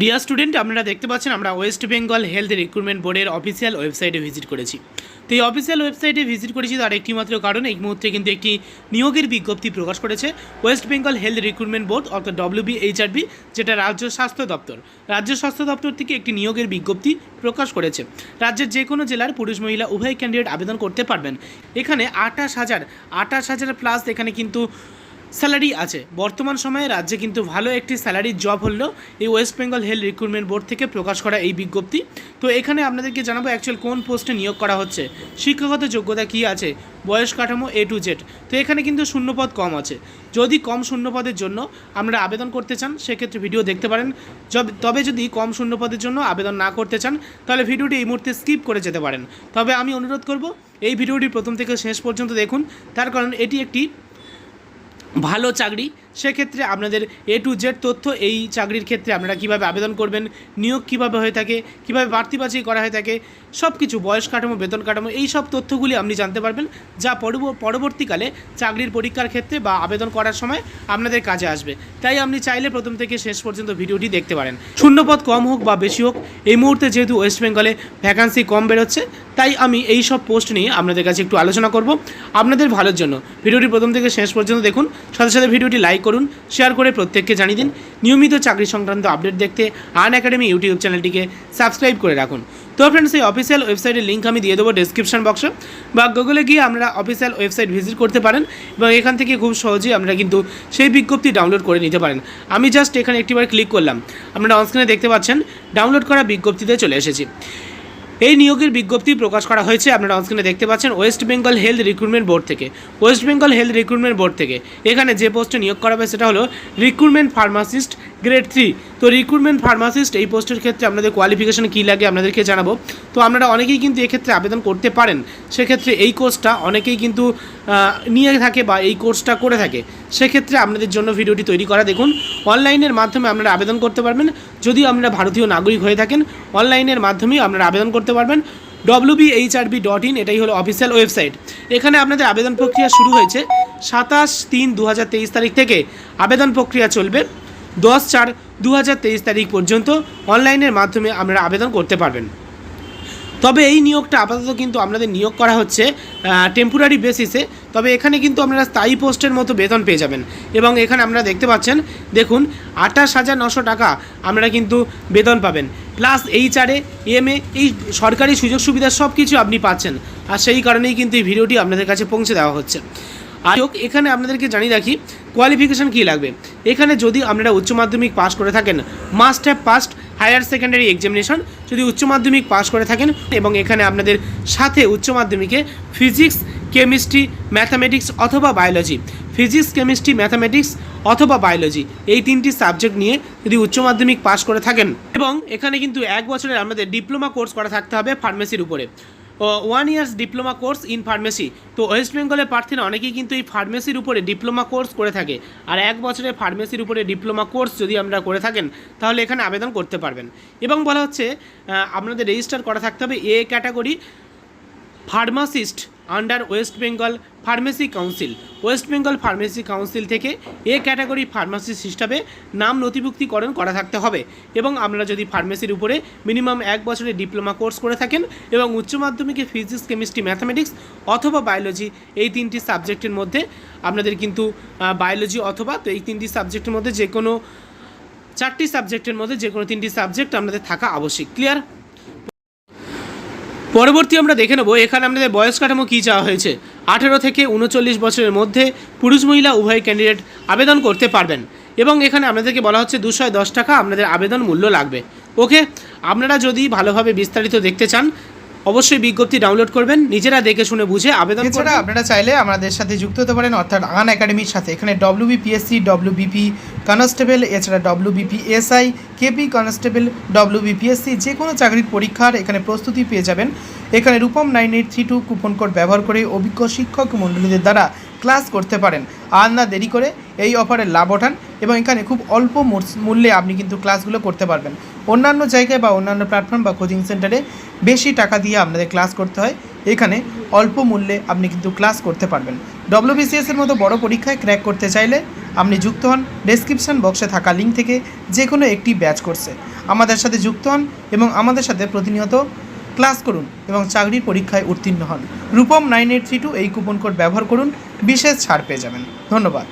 Dear student, আপনারা দেখতে পাচ্ছেন আমরা ওয়েস্ট বেঙ্গল হেলথ রিক্রুটমেন্ট বোর্ডের অফিসিয়াল ওয়েবসাইটে ভিজিট করেছি। তো এই অফিসিয়াল ওয়েবসাইটে ভিজিট করেছি তার একটি মাত্র কারণ, এই মুহূর্তে কিন্তু একটি নিয়োগের বিজ্ঞপ্তি প্রকাশ করেছে West Bengal health recruitment board অর্থাৎ WBHRB, যেটা রাজ্য স্বাস্থ্য দপ্তর। রাজ্য স্বাস্থ্য দপ্তর থেকে একটি নিয়োগের বিজ্ঞপ্তি প্রকাশ করেছে। রাজ্যের যে কোনো জেলার পুরুষ মহিলা উভয় ক্যান্ডিডেট আবেদন করতে পারবেন। এখানে 28,000 প্লাস এখানে কিন্তু স্যালারি আছে। বর্তমান সময়ে রাজ্যে কিন্তু ভালো একটি স্যালারির জব হলো এই West Bengal health recruitment board থেকে প্রকাশ করা এই বিজ্ঞপ্তি। তো এখানে আপনাদেরকে জানাবো অ্যাকচুয়াল কোন পোস্টে নিয়োগ করা হচ্ছে, শিক্ষাগত যোগ্যতা কী আছে, বয়স কাঠামো A to Z। তো এখানে কিন্তু শূন্যপদ কম আছে। যদি কম শূন্যপদের জন্য আপনারা আবেদন করতে চান সেক্ষেত্রে ভিডিও দেখতে পারেন। তবে যদি কম শূন্যপদের জন্য আবেদন না করতে চান তাহলে ভিডিওটি এই মুহূর্তে স্কিপ করে যেতে পারেন। তবে আমি অনুরোধ করব এই ভিডিওটি প্রথম থেকে শেষ পর্যন্ত দেখুন, তার কারণ এটি একটি ভালো চাকরি। সেক্ষেত্রে আপনাদের A to Z তথ্য এই চাকরির ক্ষেত্রে আপনারা কীভাবে আবেদন করবেন, নিয়োগ কীভাবে হয়ে থাকে, কীভাবে বাড়তি বাছাই করা হয়ে থাকে, সব কিছু বয়স কাঠামো, বেতন কাঠামো, এই সব তথ্যগুলি আপনি জানতে পারবেন, যা পরবর্তীকালে চাকরির পরীক্ষার ক্ষেত্রে বা আবেদন করার সময় আপনাদের কাজে আসবে। তাই আপনি চাইলে প্রথম থেকে শেষ পর্যন্ত ভিডিওটি দেখতে পারেন। শূন্যপদ কম হোক বা বেশি হোক, এই মুহূর্তে যেহেতু ওয়েস্ট বেঙ্গলে ভ্যাকান্সি কম বেরোচ্ছে, তাই আমি এই সব পোস্ট নিয়ে আপনাদের কাছে একটু আলোচনা করব আপনাদের ভালোর জন্য। ভিডিওটি প্রথম থেকে শেষ পর্যন্ত দেখুন, সাথে সাথে ভিডিওটি লাইক করুন, শেয়ার করে প্রত্যেককে জানিয়ে দিন। নিয়মিত চাকরি সংক্রান্ত আপডেট দেখতে আনএকাডেমি ইউটিউব চ্যানেলটিকে সাবস্ক্রাইব করে রাখুন। তো ফ্রেন্ডস, এই অফিসিয়াল ওয়েবসাইটের লিঙ্ক আমি দিয়ে দেবো ডেসক্রিপশন বক্সে, বা গুগলে গিয়ে আমরা অফিসিয়াল ওয়েবসাইট ভিজিট করতে পারেন এবং এখান থেকে খুব সহজেই আপনারা কিন্তু সেই বিজ্ঞপ্তি ডাউনলোড করে নিতে পারেন। আমি জাস্ট এখানে একটিবার ক্লিক করলাম, আপনারা অনস্ক্রিনে দেখতে পাচ্ছেন ডাউনলোড করা বিজ্ঞপ্তিতে চলে এসেছি। এই নিয়োগের বিজ্ঞপ্তি প্রকাশ করা হয়েছে, আপনারা অনস্ক্রিনে দেখতে পাচ্ছেন West Bengal health recruitment board থেকে। West Bengal health recruitment board থেকে এখানে যে পোস্টে নিয়োগ করা হবে সেটা হলো রিক্রুটমেন্ট ফার্মাসিস্ট গ্রেড 3। তো রিক্রুটমেন্ট ফার্মাসিস্ট এই পোস্টের ক্ষেত্রে আপনাদের কোয়ালিফিকেশন কী লাগে আপনাদেরকে জানাবো। তো আপনারা অনেকেই কিন্তু এক্ষেত্রে আবেদন করতে পারেন। সেক্ষেত্রে এই কোর্সটা অনেকেই কিন্তু নিয়ে থাকে বা এই কোর্সটা করে থাকে। সেক্ষেত্রে আপনাদের জন্য ভিডিওটি তৈরি করা। দেখুন, অনলাইনের মাধ্যমে আপনারা আবেদন করতে পারবেন। যদি আপনারা ভারতীয় নাগরিক হয়ে থাকেন, অনলাইনের মাধ্যমেই আপনারা আবেদন করতে পারবেন। WBHRB.in এটাই হলো অফিসিয়াল ওয়েবসাইট। এখানে আপনাদের আবেদন প্রক্রিয়া শুরু হয়েছে 27/3/2023 তারিখ থেকে। আবেদন প্রক্রিয়া চলবে 10/4/2023 তারিখ পর্যন্ত। অনলাইনের মাধ্যমে আপনারা আবেদন করতে পারবেন। তবে এই নিয়োগটা আপাতত কিন্তু আপনাদের নিয়োগ করা হচ্ছে টেম্পোরারি বেসিসে। তবে এখানে কিন্তু আপনারা স্থায়ী পোস্টের মতো বেতন পেয়ে যাবেন। এবং এখানে আপনারা দেখতে পাচ্ছেন, দেখুন 28,900 টাকা আপনারা কিন্তু বেতন পাবেন, প্লাস HRA MA এই সরকারি সুযোগ সুবিধা সব কিছু আপনি পাচ্ছেন। আর সেই কারণেই কিন্তু এই ভিডিওটি আপনাদের কাছে পৌঁছে দেওয়া হচ্ছে। আর এখানে আপনাদেরকে জানিয়ে রাখি কোয়ালিফিকেশান কী লাগবে। এখানে যদি আপনারা উচ্চ মাধ্যমিক পাস করে থাকেন, must have passed higher secondary examination, যদি উচ্চ মাধ্যমিক পাস করে থাকেন, এবং এখানে আপনাদের সাথে উচ্চ মাধ্যমিকে ফিজিক্স, কেমিস্ট্রি, ম্যাথামেটিক্স অথবা বায়োলজি, ফিজিক্স, কেমিস্ট্রি, ম্যাথামেটিক্স অথবা বায়োলজি এই তিনটি সাবজেক্ট নিয়ে যদি উচ্চ মাধ্যমিক পাস করে থাকেন, এবং এখানে কিন্তু 1 বছরের আমাদের ডিপ্লোমা কোর্স করা থাকতে হবে ফার্মেসির উপরে, 1 years diploma course in pharmacy. তো ওয়েস্ট বেঙ্গলের প্রার্থীরা অনেকেই কিন্তু এই ফার্মেসির উপরে ডিপ্লোমা কোর্স করে থাকে। আর 1 বছরের ফার্মেসির উপরে ডিপ্লোমা কোর্স যদি আপনারা করে থাকেন তাহলে এখানে আবেদন করতে পারবেন। এবং বলা হচ্ছে আপনাদের রেজিস্টার করা থাকতে হবে A category pharmacist under West Bengal pharmacy council. West Bengal pharmacy council থেকে A ক্যাটাগরি ফার্মাসিস্ট হিসাবে নাম নথিভুক্তিকরণ করা থাকতে হবে। এবং আপনারা যদি ফার্মেসির উপরে মিনিমাম 1 বছরের ডিপ্লোমা কোর্স করে থাকেন এবং উচ্চ মাধ্যমিকে ফিজিক্স, কেমিস্ট্রি, ম্যাথামেটিক্স অথবা বায়োলজি এই তিনটি সাবজেক্টের মধ্যে আপনাদের কিন্তু বায়োলজি অথবা, তো এই তিনটি সাবজেক্টের মধ্যে যে কোনো 4টি সাবজেক্টের মধ্যে যে কোনো 3টি সাবজেক্ট আপনাদের থাকা আবশ্যক। ক্লিয়ার? পরবর্তী আমরা দেখে নেব এখানে আপনাদের বয়স কাঠামো কী চাওয়া হয়েছে। 18 থেকে 39 বছরের মধ্যে পুরুষ মহিলা উভয় ক্যান্ডিডেট আবেদন করতে পারবেন। এবং এখানে আপনাদেরকে বলা হচ্ছে 210 টাকা আপনাদের আবেদন মূল্য লাগবে। ওকে, আপনারা যদি ভালোভাবে বিস্তারিত দেখতে চান অবশ্যই বিজ্ঞপ্তি ডাউনলোড করবেন, নিজেরা দেখে শুনে বুঝে আবেদন করবেন। আপনারা চাইলে আমাদের সাথে যুক্ত হতে পারেন, অর্থাৎ আনএকাডেমির সাথে। এখানে WBPSC WBP কনস্টেবল, এছাড়া WBPSI KP কনস্টেবল, WBPSC যে কোনো চাকরির পরীক্ষার এখানে প্রস্তুতি পেয়ে যাবেন। এখানে রূপম 9832 কুপন কোড ব্যবহার করে অভিজ্ঞ শিক্ষক মণ্ডলীদের দ্বারা ক্লাস করতে পারেন। আর না দেরি করে এই অফারের লাভ ওঠান এবং এখানে খুব অল্প মূল্যে আপনি কিন্তু ক্লাসগুলো করতে পারবেন। অন্যান্য জায়গায় বা অন্যান্য প্ল্যাটফর্ম বা কোচিং সেন্টারে বেশি টাকা দিয়ে আপনাদের ক্লাস করতে হয়, এখানে অল্প মূল্যে আপনি কিন্তু ক্লাস করতে পারবেন। WBCS এর মতো বড় পরীক্ষায় ক্র্যাক করতে চাইলে আপনি যুক্ত হন ডেসক্রিপশন বক্সে থাকা লিঙ্ক থেকে যে কোনো একটি ব্যাচ কোর্সে। আমাদের সাথে যুক্ত হন এবং আমাদের সাথে প্রতিনিয়ত ক্লাস করুন এবং চাকরির পরীক্ষায় উত্তীর্ণ হন। রূপম 9832 এই কুপন কোড ব্যবহার করুন, বিশেষ ছাড় পেয়ে যাবেন। ধন্যবাদ।